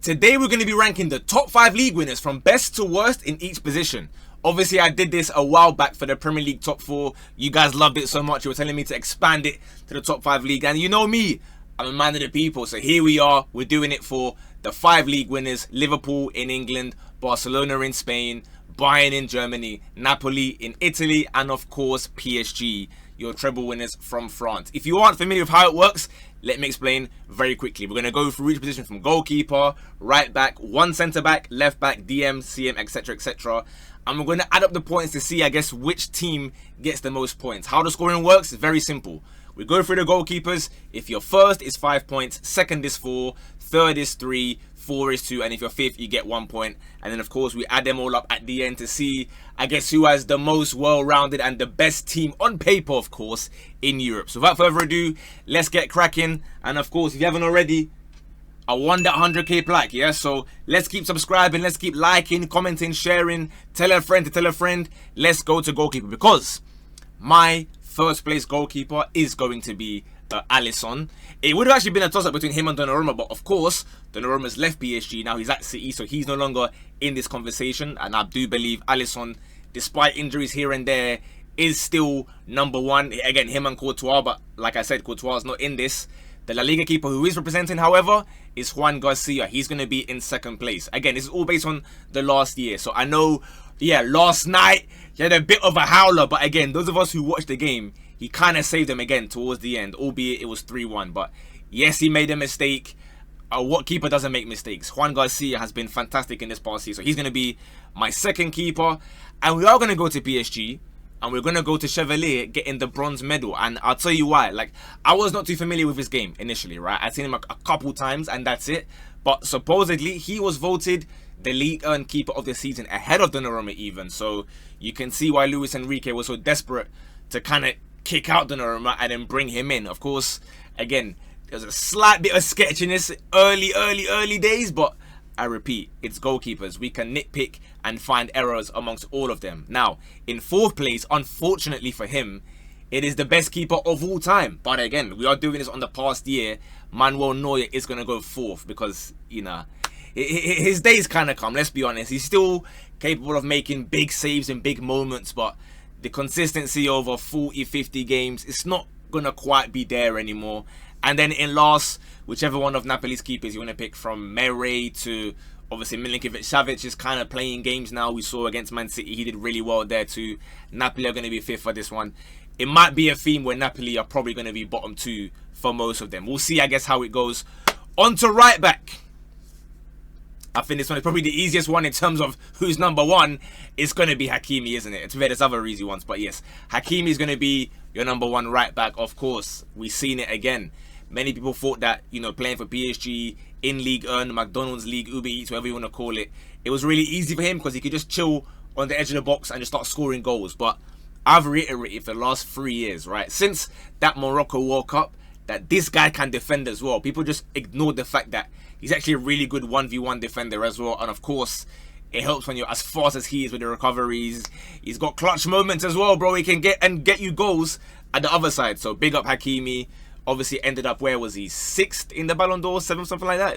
Today we're going to be ranking the top 5 league winners from best to worst in each position. Obviously I did this a while back for the Premier League top 4. You guys loved it so much you were telling me to expand it to the top 5 league. And you know me, I'm a man of the people. So here we are, we're doing it for the 5 league winners. Liverpool in England, Barcelona in Spain, Bayern in Germany, Napoli in Italy, and of course PSG, your treble winners from France. If you aren't familiar with how it works, let me explain very quickly. We're going to go through each position from goalkeeper, right back, one centre back, left back, DM, CM, etc, etc. And we're going to add up the points to see, I guess, which team gets the most points. How the scoring works is very simple. We go through the goalkeepers. If you're first, it's 5 points. Second is 4. Third is 3. 4 is 2, and if you're fifth, you get 1 point. And then of course we add them all up at the end to see, I guess, who has the most well-rounded and the best team on paper, of course, in Europe. So without further ado, let's get cracking. And of course, if you haven't already, I want that 100k plaque, yeah? So let's keep subscribing, let's keep liking, commenting, sharing, tell a friend to tell a friend. Let's go to goalkeeper, because my first place goalkeeper is going to be Alisson. It would have actually been a toss-up between him and Donnarumma, but of course Donnarumma's left PSG, now he's at City, so he's no longer in this conversation. And I do believe Alisson, despite injuries here and there, is still number 1. Again, him and Courtois, but like I said, Courtois is not in this. The La Liga keeper who is representing, however, is Juan Garcia. He's going to be in second place. Again, this is all based on the last year, so I know, yeah, last night he had a bit of a howler, but again, those of us who watched the game, he kind of saved them again towards the end, albeit it was 3-1. But yes, he made a mistake. What keeper doesn't make mistakes? Juan Garcia has been fantastic in this past season, so he's going to be my second keeper. And we are going to go to PSG, and we're going to go to Chevalier getting the bronze medal. And I'll tell you why. Like, I was not too familiar with his game initially, right? I'd seen him a couple times, and that's it. But supposedly, he was voted the Ligue 1 keeper of the season, ahead of Donnarumma even. So you can see why Luis Enrique was so desperate to kind of kick out Donnarumma and then bring him in. Of course, again, there's a slight bit of sketchiness early days, but I repeat, it's goalkeepers. We can nitpick and find errors amongst all of them. Now, in 4th place, unfortunately for him, it is the best keeper of all time. But again, we are doing this on the past year. Manuel Neuer is going to go 4th because, you know, his days kind of come, let's be honest. He's still capable of making big saves in big moments, but the consistency over 40, 50 games, it's not going to quite be there anymore. And then in last, whichever one of Napoli's keepers you want to pick, from Mere to obviously Milinkovic-Savic is kind of playing games now. We saw against Man City, he did really well there too. Napoli are going to be 5th for this one. It might be a theme where Napoli are probably going to be bottom 2 for most of them. We'll see, I guess, how it goes. On to right back. I think this one is probably the easiest one in terms of who's number 1. It's going to be Hakimi, isn't it? It's fair, there's other easy ones, but yes, Hakimi is going to be your number 1 right back. Of course, we've seen it again. Many people thought that, you know, playing for PSG in Ligue 1, McDonald's League, Uber Eats, whatever you want to call it, it was really easy for him because he could just chill on the edge of the box and just start scoring goals. But I've reiterated for the last 3 years, right, since that Morocco World Cup, that this guy can defend as well. People just ignored the fact that he's actually a really good 1v1 defender as well. And of course, it helps when you're as fast as he is with the recoveries. He's got clutch moments as well, bro. He can get you goals at the other side. So big up Hakimi. Obviously ended up, where was he? 6th in the Ballon d'Or, 7th, something like that.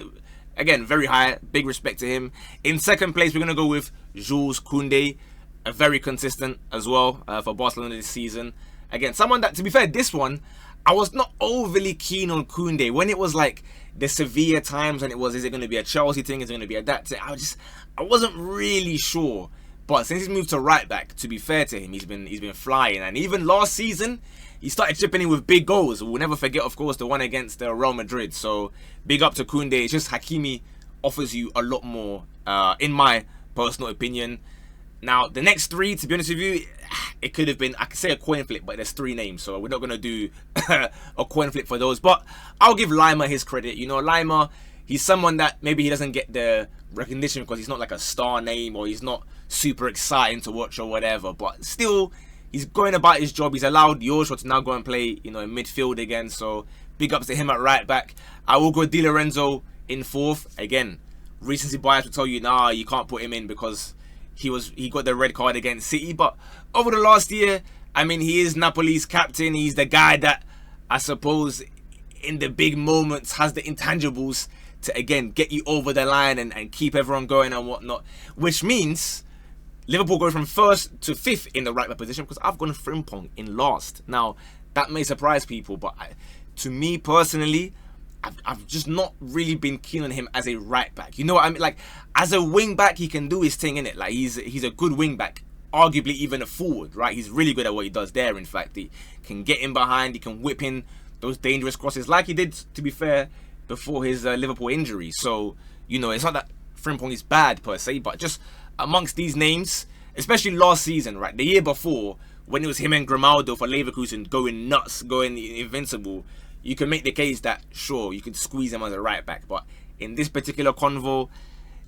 Again, very high. Big respect to him. In 2nd place, we're going to go with Jules Koundé. Very consistent as well for Barcelona this season. Again, someone that, to be fair, this one, I was not overly keen on Koundé. When it was like the Sevilla times, when it was, is it going to be a Chelsea thing? Is it going to be a that thing? I wasn't really sure. But since he's moved to right back, to be fair to him, he's been flying. And even last season, he started chipping in with big goals. We'll never forget, of course, the one against Real Madrid. So big up to Koundé. It's just Hakimi offers you a lot more, in my personal opinion. Now, the next 3, to be honest with you, it could have been, I could say a coin flip, but there's 3 names, so we're not going to do a coin flip for those. But I'll give Lima his credit. You know, Lima, he's someone that maybe he doesn't get the recognition because he's not like a star name, or he's not super exciting to watch or whatever. But still, he's going about his job. He's allowed Yoshua to now go and play, you know, in midfield again. So big ups to him at right back. I will go Di Lorenzo in 4th. Again, recency bias will tell you, nah, you can't put him in because he got the red card against City. But over the last year, I mean, he is Napoli's captain. He's the guy that, I suppose, in the big moments has the intangibles to again get you over the line and keep everyone going and whatnot. Which means Liverpool go from 1st to 5th in the right back position, because I've gone Frimpong in last. Now, that may surprise people, but to me personally, I've just not really been keen on him as a right back. You know what I mean? Like, as a wing back, he can do his thing, innit? Like, he's a good wing back, arguably even a forward, right? He's really good at what he does there. In fact, he can get in behind, he can whip in those dangerous crosses, like he did, to be fair, before his Liverpool injury. So, you know, it's not that Frimpong is bad per se, but just amongst these names, especially last season, right? The year before, when it was him and Grimaldo for Leverkusen going nuts, going invincible, you can make the case that, sure, you could squeeze him as a right back. But in this particular convo,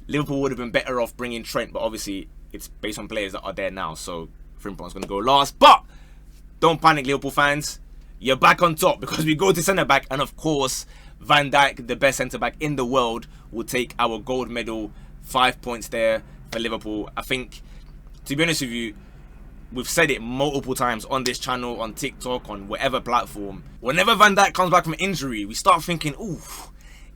Liverpool would have been better off bringing Trent. But obviously, it's based on players that are there now. So Frimpong's going to go last. But don't panic, Liverpool fans. You're back on top, because we go to centre-back. And of course, Van Dijk, the best centre-back in the world, will take our gold medal. 5 points there for Liverpool. I think, to be honest with you, we've said it multiple times on this channel, on TikTok, on whatever platform. Whenever Van Dijk comes back from injury, we start thinking, ooh,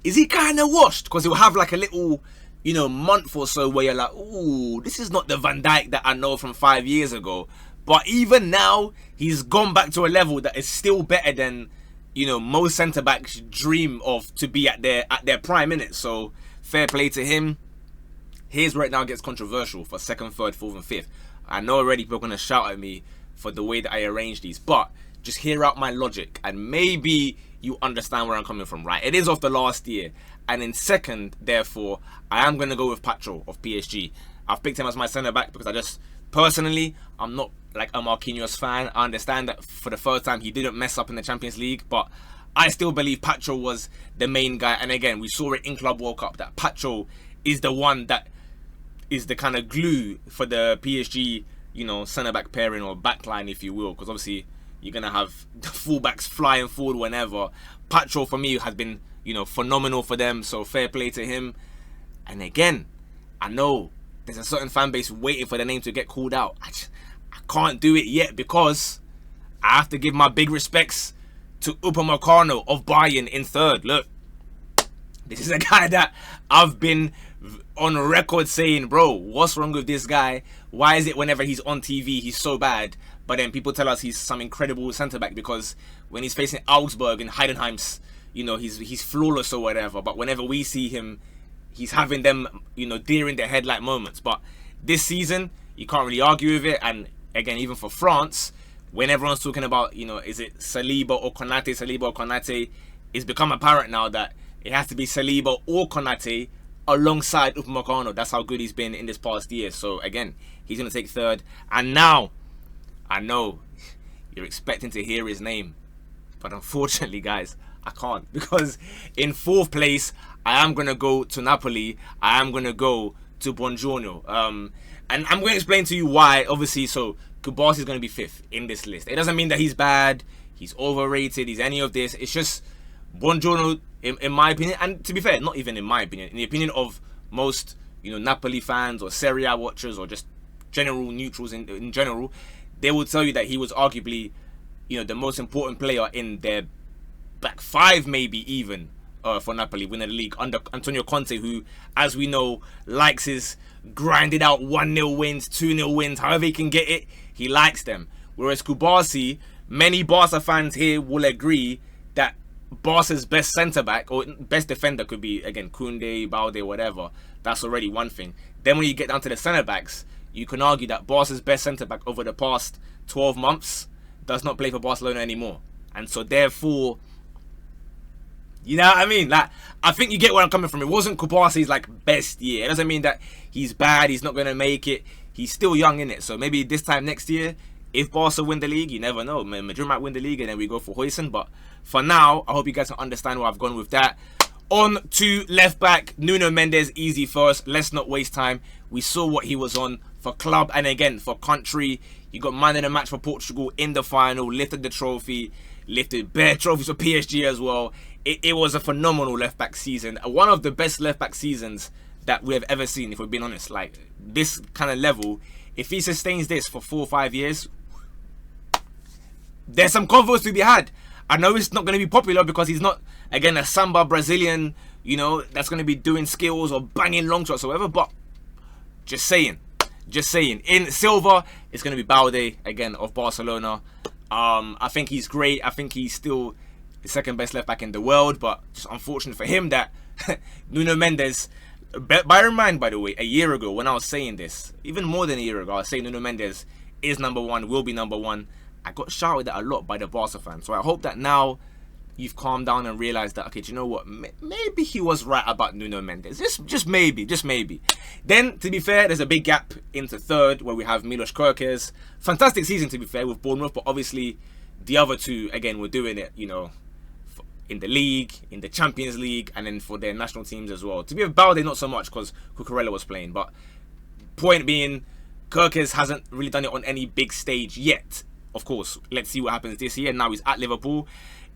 is he kind of washed? Because he'll have like a little, you know, month or so where you're like, ooh, this is not the Van Dijk that I know from 5 years ago. But even now, he's gone back to a level that is still better than, you know, most centre-backs dream of to be at their prime minutes. So fair play to him. Here's where it now gets controversial for 2nd, 3rd, 4th and 5th. I know already people are going to shout at me for the way that I arrange these, but just hear out my logic and maybe you understand where I'm coming from, right? It is off the last year. And in 2nd, therefore, I am going to go with Pacho of PSG. I've picked him as my centre-back because I just, personally, I'm not like a Marquinhos fan. I understand that for the first time he didn't mess up in the Champions League, but I still believe Pacho was the main guy. And again, we saw it in Club World Cup that Pacho is the one that is the kind of glue for the PSG, you know, centre-back pairing or backline, if you will, because obviously you're going to have the fullbacks flying forward whenever. Pacho, for me, has been, you know, phenomenal for them, so fair play to him. And again, I know there's a certain fan base waiting for the name to get called out. I can't do it yet because I have to give my big respects to Upamecano of Bayern in 3rd. Look, this is a guy that I've been on record saying, bro, what's wrong with this guy? Why is it whenever he's on TV he's so bad, but then people tell us he's some incredible centre-back because when he's facing Augsburg and Heidenheim's, you know, he's flawless or whatever, but whenever we see him, he's having them, you know, deer in the headlight moments. But this season, you can't really argue with it. And again, even for France, when everyone's talking about, you know, is it Saliba or Konate, it's become apparent now that it has to be Saliba or Konate alongside Upamecano. That's how good he's been in this past year. So again, he's going to take 3rd. And now, I know you're expecting to hear his name, but unfortunately, guys, I can't, because in 4th place, I am going to go to Napoli. I am going to go to Buongiorno. And I'm going to explain to you why. Obviously, so Kubasi is going to be 5th in this list. It doesn't mean that he's bad, he's overrated, he's any of this. It's just Buongiorno, in my opinion, and to be fair, not even in my opinion, in the opinion of most, you know, Napoli fans or Serie A watchers or just general neutrals in general, they will tell you that he was arguably, you know, the most important player in their back 5, maybe even, for Napoli winning the league under Antonio Conte, who, as we know, likes his grinded out 1-0 wins, 2-0 wins, however he can get it, he likes them. Whereas Kubasi, many Barca fans here will agree that Barca's best centre-back or best defender could be, again, Koundé, Balde, whatever. That's already one thing. Then when you get down to the centre-backs, you can argue that Barca's best centre-back over the past 12 months does not play for Barcelona anymore. And so therefore, you know what I mean? Like, I think you get where I'm coming from. It wasn't Kubasi's like best year. It doesn't mean that he's bad, he's not going to make it. He's still young in it. So maybe this time next year, if Barca win the league, you never know. Madrid might win the league and then we go for Huijsen. But for now, I hope you guys can understand where I've gone with that. On to left back, Nuno Mendes, easy first. Let's not waste time. We saw what he was on for club and again for country. You got man in the match for Portugal in the final, lifted the trophy, lifted bare trophies for PSG as well. It was a phenomenal left back season. One of the best left back seasons that we have ever seen, if we're being honest. Like, this kind of level, if he sustains this for 4 or 5 years, there's some convos to be had. I know it's not going to be popular because he's not, again, a Samba Brazilian you know, that's going to be doing skills or banging long shots or whatever. But just saying. In silver, it's going to be Balde, again, of Barcelona. I think he's great. I think he's still the second best left back in the world. But just unfortunate for him that Nuno Mendes... Bear in mind, by the way, a year ago when I was saying this, even more than a year ago, I was saying Nuno Mendes is number one, will be number one. I got shouted at a lot by the Barca fans. So I hope that now you've calmed down and realized that, okay, do you know what? Maybe he was right about Nuno Mendes. Just maybe. Then, to be fair, there's a big gap into third where we have Milos Kerkez. Fantastic season, to be fair, with Bournemouth, but obviously the other two, again, were doing it, you know, in the league, in the Champions League, and then for their national teams as well. To be a Balde, not so much because Cucurella was playing, but point being, Kerkez hasn't really done it on any big stage yet. Of course, let's see what happens this year. Now he's at Liverpool.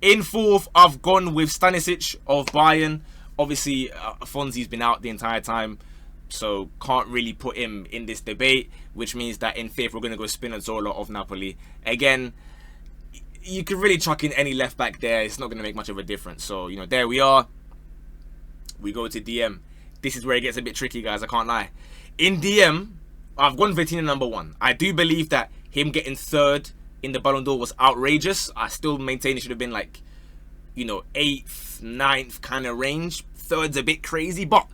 In fourth, I've gone with Stanisic of Bayern. Obviously, Fonzie's been out the entire time, so can't really put him in this debate, which means that in fifth, we're going to go Spinazzola of Napoli. Again, you could really chuck in any left back there. It's not going to make much of a difference. So, you know, there we are. We go to DM. This is where it gets a bit tricky, guys. I can't lie. In DM, I've gone Vitinha number one. I do believe that him getting third in the Ballon d'Or was outrageous. I still maintain it should have been like, you know, 8th, 9th kind of range. Third's a bit crazy. But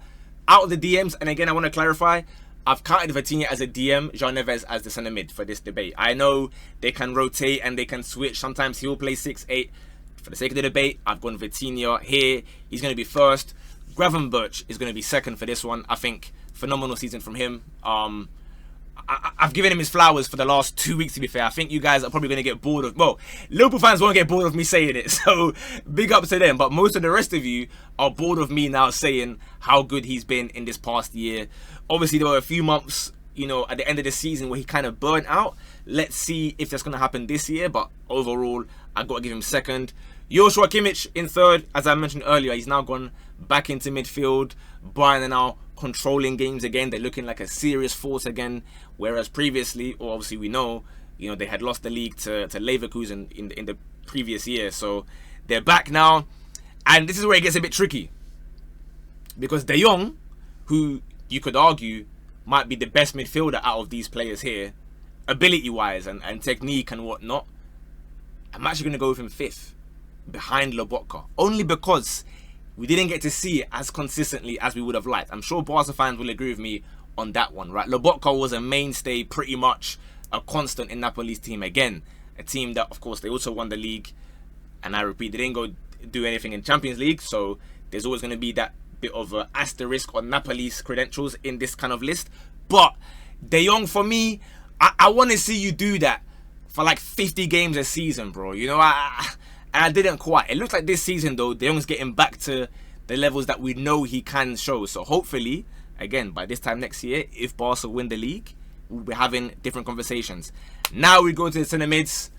out of the DMs, and again, I want to clarify, I've counted Vitinha as a DM, João Neves as the centre mid for this debate. I know they can rotate and they can switch. Sometimes he'll play 6-8. For the sake of the debate, I've gone Vitinha here. He's going to be first. Gravenberch is going to be second for this one. I think phenomenal season from him. I've given him his flowers for the last 2 weeks, to be fair. I think you guys are probably going to get bored of... Well, Liverpool fans won't get bored of me saying it, so big ups to them. But most of the rest of you are bored of me now saying how good he's been in this past year. Obviously, there were a few months, you know, at the end of the season where he kind of burnt out. Let's see if that's going to happen this year. But overall, I've got to give him second. Joshua Kimmich in third. As I mentioned earlier, he's now gone back into midfield. Bayern are now controlling games again. They're looking like a serious force again. Whereas previously, or obviously we know, you know, they had lost the league to Leverkusen in the previous year. So they're back now. And this is where it gets a bit tricky. Because De Jong, who you could argue might be the best midfielder out of these players here, ability-wise and technique and whatnot, I'm actually going to go with him fifth, behind Lobotka. Only because we didn't get to see it as consistently as we would have liked. I'm sure Barca fans will agree with me on that one, right? Lobotka was a mainstay, pretty much a constant in Napoli's team again. A team that, of course, they also won the league. And I repeat, they didn't go do anything in Champions League. So there's always going to be that bit of an asterisk on Napoli's credentials in this kind of list. But De Jong, for me, I want to see you do that for like 50 games a season, bro. You know, I didn't quite. It looks like this season, though, De Jong's getting back to the levels that we know he can show. So hopefully, again, by this time next year, if Barca win the league, we'll be having different conversations. Now we go to the centre mids.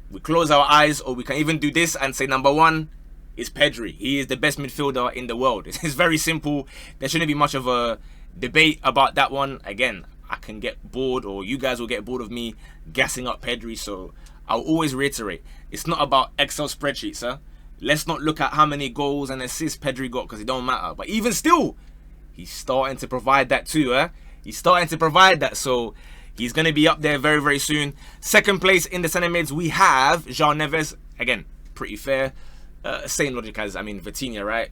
We close our eyes, or we can even do this and say number one is Pedri. He is the best midfielder in the world. It's very simple. There shouldn't be much of a debate about that one. Again, I can get bored, or you guys will get bored of me gassing up Pedri. So I'll always reiterate, it's not about Excel spreadsheets, huh? Let's not look at how many goals and assists Pedri got, because it don't matter. But even still, he's starting to provide that too, huh? He's starting to provide that. So he's going to be up there very, very soon. Second place in the centre mids, we have João Neves. Again, pretty fair. Same logic as, Vitinha, right?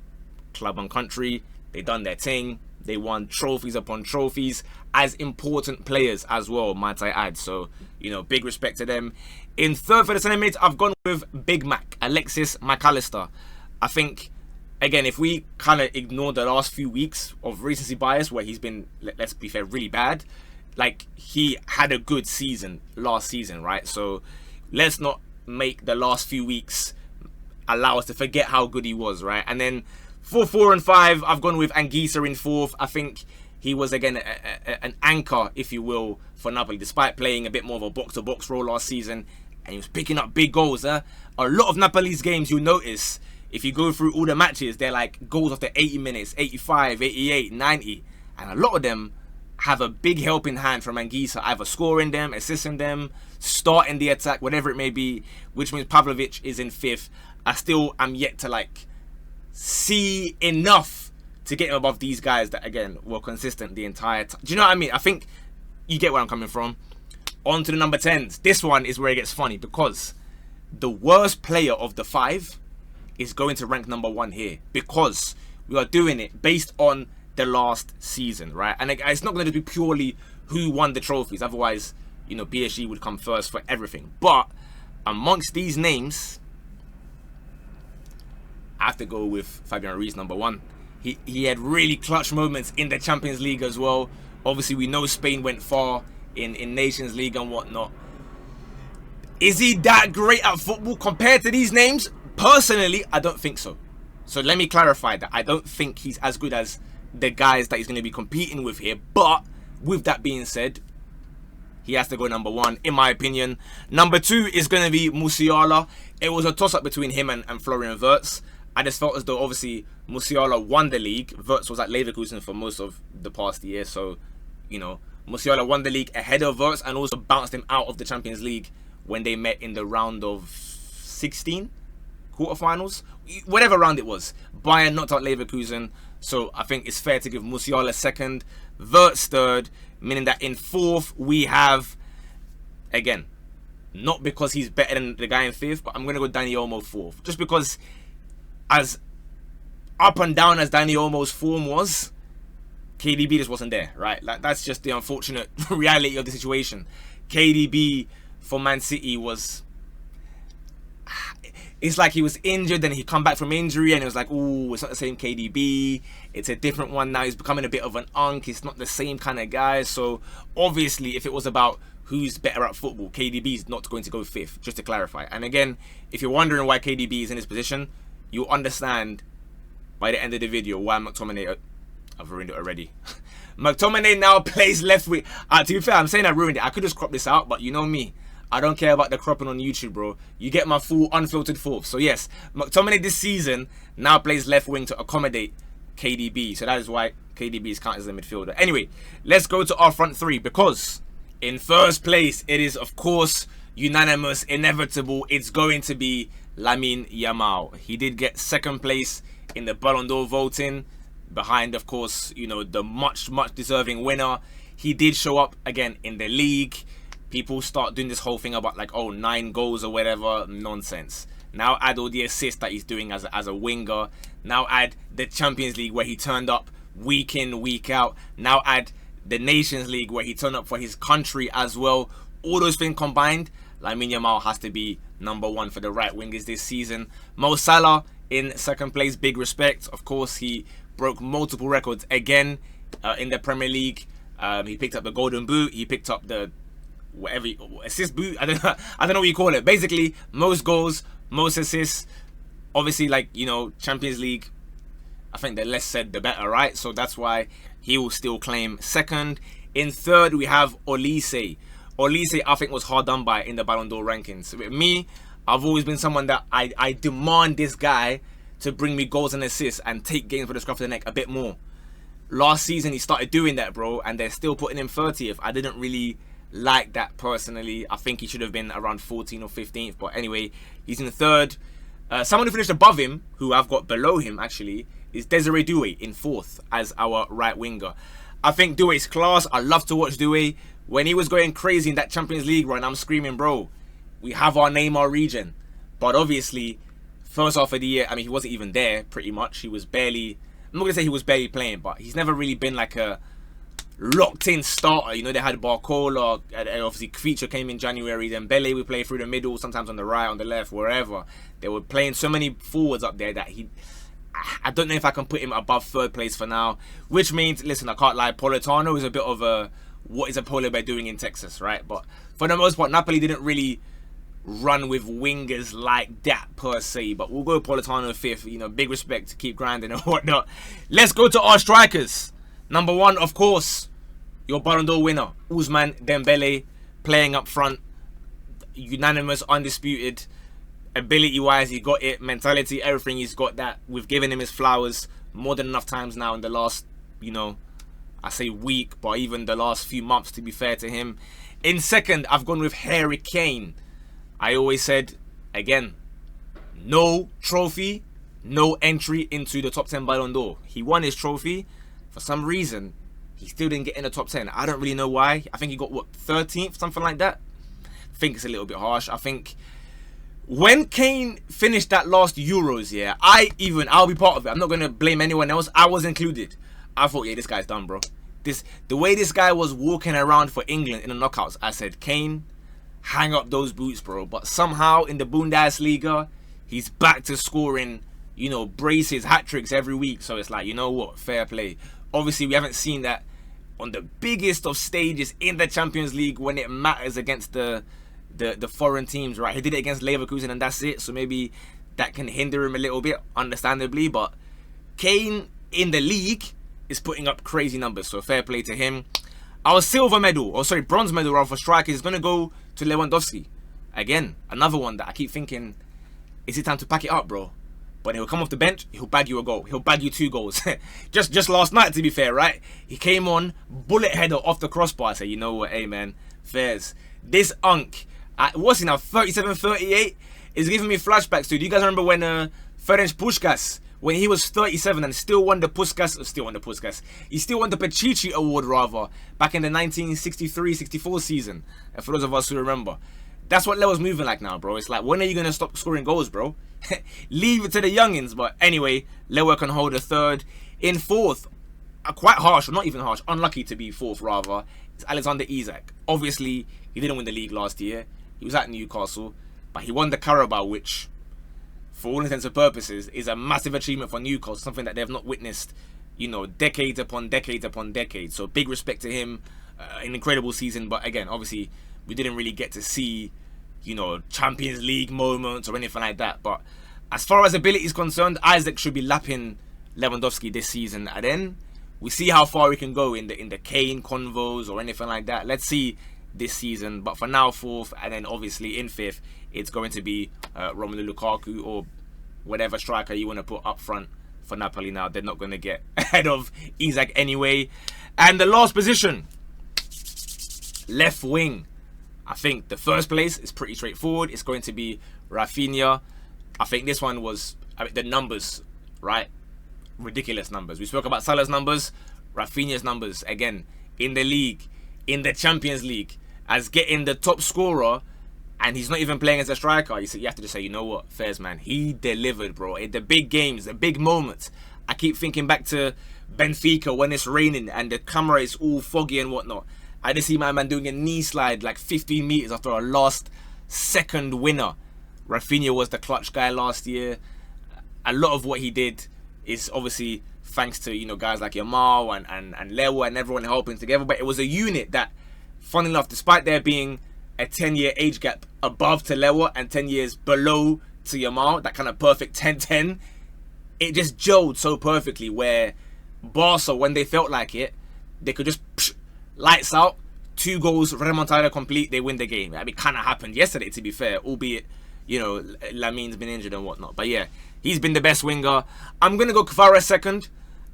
Club and country. They done their thing. They won trophies upon trophies as important players as well, might I add. So, you know, big respect to them. In third for the centre mids, I've gone with Big Mac, Alexis McAllister. I think, again, if we kind of ignore the last few weeks of recency bias where he's been, let's be fair, really bad, like, he had a good season last season, right? So let's not make the last few weeks allow us to forget how good he was, right? And then for 4 and 5, I've gone with Anguissa in fourth. I think he was, again, an anchor, if you will, for Napoli, despite playing a bit more of a box-to-box role last season. And he was picking up big goals. A lot of Napoli's games, you'll notice, if you go through all the matches, they're like goals after 80 minutes, 85, 88, 90. And a lot of them have a big helping hand from Anguissa, either scoring them, assisting them, starting the attack, whatever it may be, which means Pavlovic is in fifth. I still am yet to, like, see enough to get him above these guys that, again, were consistent the entire time. Do you know what I mean? I think you get where I'm coming from. On to the number 10s. This one is where it gets funny, because the worst player of the 5 is going to rank number 1 here, because we are doing it based on the last season, right? And it's not going to be purely who won the trophies. Otherwise, you know, PSG would come first for everything. But amongst these names, I have to go with Fabian Ruiz, number 1. He had really clutch moments in the Champions League as well. Obviously, we know Spain went far in Nations League and whatnot. Is he that great at football compared to these names? Personally, I don't think so. So let me clarify that. I don't think he's as good as the guys that he's going to be competing with here. But with that being said, he has to go number 1, in my opinion. Number 2 is going to be Musiala. It was a toss-up between him and Florian Wirtz. I just felt as though, obviously, Musiala won the league. Wirtz was at Leverkusen for most of the past year. So, you know, Musiala won the league ahead of Wirtz and also bounced him out of the Champions League when they met in the round of 16 quarterfinals. Whatever round it was. Bayern knocked out Leverkusen. So I think it's fair to give Musiala second, Wirtz third, meaning that in 4th we have, again, not because he's better than the guy in 5th, but I'm going to go Dani Olmo 4th. Just because as up and down as Dani Olmo's form was, KDB just wasn't there, right? Like, that's just the unfortunate reality of the situation. KDB for Man City was... It's like he was injured, then he come back from injury, and it was like, ooh, it's not the same KDB. It's a different one now. He's becoming a bit of an unk. He's not the same kind of guy. So, obviously, if it was about who's better at football, KDB is not going to go 5th, just to clarify. And again, if you're wondering why KDB is in this position, you'll understand by the end of the video why McTominay... I've ruined it already. McTominay now plays left wing. To be fair, I'm saying I ruined it. I could just crop this out, but you know me. I don't care about the cropping on YouTube, bro. You get my full unfiltered 4th. So yes, McTominay this season now plays left wing to accommodate KDB. So that is why KDB is counted as a midfielder. Anyway, let's go to our front 3, because in first place, it is, of course, unanimous, inevitable. It's going to be Lamine Yamal. He did get 2nd place in the Ballon d'Or voting, behind, of course, you know, the much deserving winner. He did show up again in the league. People start doing this whole thing about like, oh, 9 goals or whatever. Nonsense. Now add all the assists that he's doing as a winger. Now add the Champions League where he turned up week in, week out. Now add the Nations League where he turned up for his country as well. All those things combined, Lamine Yamal has to be number 1 for the right wingers this season. Mo Salah in 2nd place, big respect. Of course, he broke multiple records again in the Premier League. He picked up the Golden Boot. He picked up the whatever assist boot. I don't know what you call it. Basically, most goals, most assists. Obviously, like, you know, Champions League, I think the less said the better, right? So that's why he will still claim 2nd. In 3rd, we have Olise. Olise, I think, was hard done by in the Ballon d'Or rankings. With me, I've always been someone that I demand this guy to bring me goals and assists and take games for the scruff of the neck a bit more. Last season, he started doing that, bro, and they're still putting him 30th. I didn't really like that personally. I think he should have been around 14th or 15th. But anyway, he's in 3rd. Someone who finished above him, who I've got below him actually, is Desiree Doué in 4th as our right winger. I think Doué's class. I love to watch Doué. When he was going crazy in that Champions League run, I'm screaming, bro, we have our name, our region. But obviously, first half of the year, I mean, he wasn't even there pretty much. He was barely, I'm not going to say he was barely playing, but he's never really been like a locked in starter. You know, they had Barcola, and obviously Creature came in January, then Bele would play through the middle, sometimes on the right, on the left, wherever. They were playing so many forwards up there that I don't know if I can put him above 3rd place for now. Which means, listen, I can't lie, Politano is a bit of a, what is a polar bear doing in Texas, right? But for the most part, Napoli didn't really run with wingers like that per se. But we'll go Politano 5th. You know, big respect to keep grinding and whatnot. Let's go to our strikers. Number 1, of course, your Ballon d'Or winner, Ousmane Dembele, playing up front. Unanimous, undisputed. Ability-wise, he got it. Mentality, everything, he's got that. We've given him his flowers more than enough times now in the last, you know, I say week, but even the last few months, to be fair to him. In 2nd, I've gone with Harry Kane. I always said, again, no trophy no entry into the top 10 Ballon d'Or. He won his trophy. For some reason, he still didn't get in the top 10. I don't really know why. I think he got, what, 13th, something like that? I think it's a little bit harsh. I think when Kane finished that last Euros, yeah, I'll be part of it. I'm not going to blame anyone else. I was included. I thought, yeah, this guy's done, bro. The way this guy was walking around for England in the knockouts, I said, Kane, hang up those boots, bro. But somehow in the Bundesliga, he's back to scoring, you know, braces, hat-tricks every week. So it's like, you know what, fair play. Obviously, we haven't seen that on the biggest of stages in the Champions League when it matters against the foreign teams, right? He did it against Leverkusen and that's it. So maybe that can hinder him a little bit, understandably. But Kane in the league is putting up crazy numbers, so fair play to him. Our bronze medal rather for strikers is going to go to Lewandowski. Again, another one that I keep thinking, is it time to pack it up, bro? But he'll come off the bench, he'll bag you a goal. He'll bag you 2 goals. just last night, to be fair, right? He came on, bullet header off the crossbar. I say, you know what, hey man, fairs. This Unk, what's he now, 37, 38? Is giving me flashbacks to, do you guys remember when Ferenc Puskás, when he was 37 and still won the he still won the Pichichi Award, rather, back in the 1963-64 season, for those of us who remember. That's what Leo's moving like now, bro. It's like, when are you going to stop scoring goals, bro? Leave it to the youngins. But anyway, Leo can hold a third. In fourth, quite harsh, or not even harsh, unlucky to be fourth, rather, is Alexander Isak. Obviously, he didn't win the league last year. He was at Newcastle, but he won the Carabao, which, for all intents and purposes, is a massive achievement for Newcastle, something that they've not witnessed, you know, decades upon decades upon decades. So big respect to him, an incredible season. But again, obviously, we didn't really get to see, you know, Champions League moments or anything like that. But as far as ability is concerned, Isak should be lapping Lewandowski this season, and then we see how far we can go in the Kane convos or anything like that. Let's see this season. But for now, fourth, and then obviously in fifth, it's going to be Romelu Lukaku or whatever striker you want to put up front for Napoli. Now they're not going to get ahead of Isak anyway. And the last position, left wing. I think the first place is pretty straightforward. It's going to be Rafinha. I think this one was, the numbers, right? Ridiculous numbers. We spoke about Salah's numbers, Rafinha's numbers, again, in the league, in the Champions League, as getting the top scorer, and he's not even playing as a striker. You have to just say, you know what, Fairs, man, he delivered, bro. In the big games, the big moments. I keep thinking back to Benfica when it's raining and the camera is all foggy and whatnot. I just see my man doing a knee slide like 15 meters after a last second winner. Rafinha was the clutch guy last year. A lot of what he did is obviously thanks to, you know, guys like Yamal and Leo and everyone helping together. But it was a unit that, funny enough, despite there being a 10-year age gap above to Leo and 10 years below to Yamal, that kind of perfect 10-10, it just gelled so perfectly where Barca, when they felt like it, they could just lights out, 2 goals, remontada complete, they win the game. I mean, it kind of happened yesterday, to be fair, albeit, you know, Lamin's been injured and whatnot. But yeah, he's been the best winger. I'm going to go Kvara second.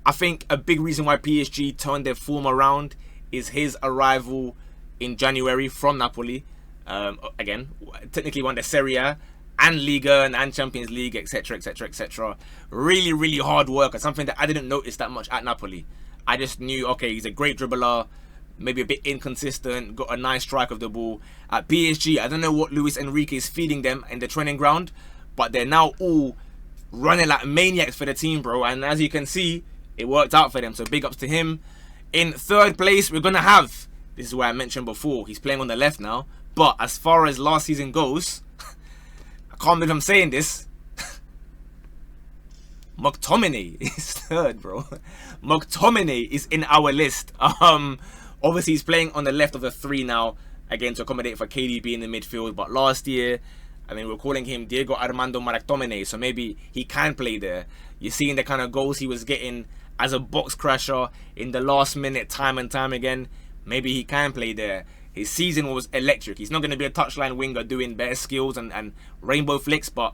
I think a big reason why PSG turned their form around is his arrival in January from Napoli. Again, technically won the Serie A and Liga and Champions League, etc, etc, etc. Really, really hard work, and something that I didn't notice that much at Napoli. I just knew, okay, he's a great dribbler, maybe a bit inconsistent, got a nice strike of the ball. At PSG, I don't know what Luis Enrique is feeding them in the training ground, but they're now all running like maniacs for the team, bro. And as you can see, it worked out for them. So big ups to him. In third place, we're going to have, this is where I mentioned before, he's playing on the left now. But as far as last season goes, I can't believe I'm saying this, McTominay is third, bro. McTominay is in our list. Obviously, he's playing on the left of the 3 now, again, to accommodate for KDB in the midfield. But last year, I mean, we're calling him Diego Armando Maradona, so maybe he can play there. You're seeing the kind of goals he was getting as a box crasher in the last minute, time and time again. Maybe he can play there. His season was electric. He's not going to be a touchline winger doing better skills and rainbow flicks, but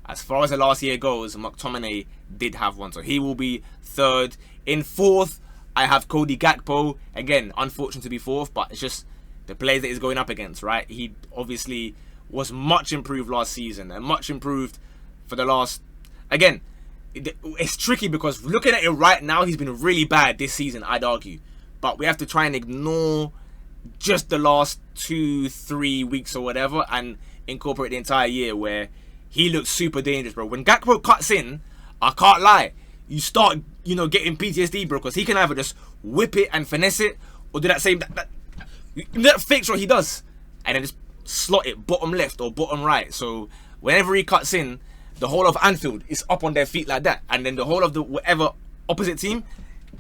as far as the last year goes, McTominay did have one, so he will be third. In fourth, I have Cody Gakpo. Again, unfortunate to be fourth, but it's just the players that he's going up against, right? He obviously was much improved last season and much improved for the last, again, it's tricky because looking at it right now, he's been really bad this season, I'd argue. But we have to try and ignore just the last 2-3 weeks or whatever and incorporate the entire year where he looks super dangerous, bro. When Gakpo cuts in, I can't lie, you start, getting PTSD, bro, because he can either just whip it and finesse it or do that fake shot he does and then just slot it bottom left or bottom right. So whenever he cuts in, the whole of Anfield is up on their feet like that, and then the whole of the whatever opposite team,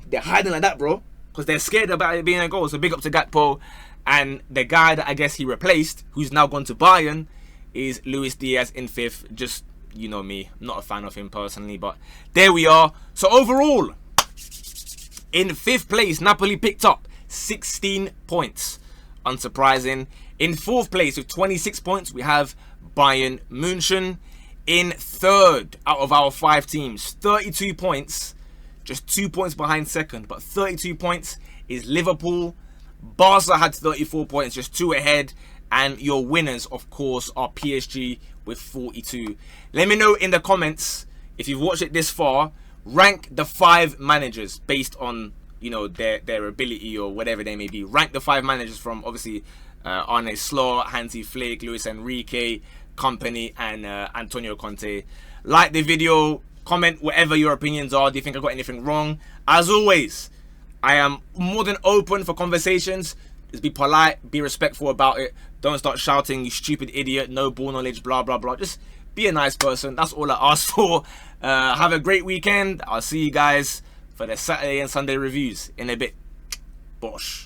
they're hiding like that, bro, because they're scared about it being a goal. So big up to Gakpo. And the guy that I guess he replaced, who's now gone to Bayern, is Luis Diaz in fifth. Just, you know me, I'm not a fan of him personally, but there we are. So overall, in fifth place, Napoli picked up 16 points. Unsurprising. In fourth place with 26 points, we have Bayern München. In third out of our 5 teams, 32 points, just 2 points behind second, but 32 points is Liverpool. Barca had 34 points, just 2 ahead. And your winners, of course, are PSG with 42. Let me know in the comments, if you've watched it this far, rank the 5 managers based on, their ability or whatever they may be. Rank the 5 managers from, obviously, Arne Slot, Hansi Flick, Luis Enrique, Company, and Antonio Conte. Like the video, comment whatever your opinions are. Do you think I got anything wrong? As always, I am more than open for conversations. Just be polite, be respectful about it. Don't start shouting, you stupid idiot, no ball knowledge, blah, blah, blah. Just be a nice person. That's all I ask for. Have a great weekend. I'll see you guys for the Saturday and Sunday reviews in a bit. Bosh.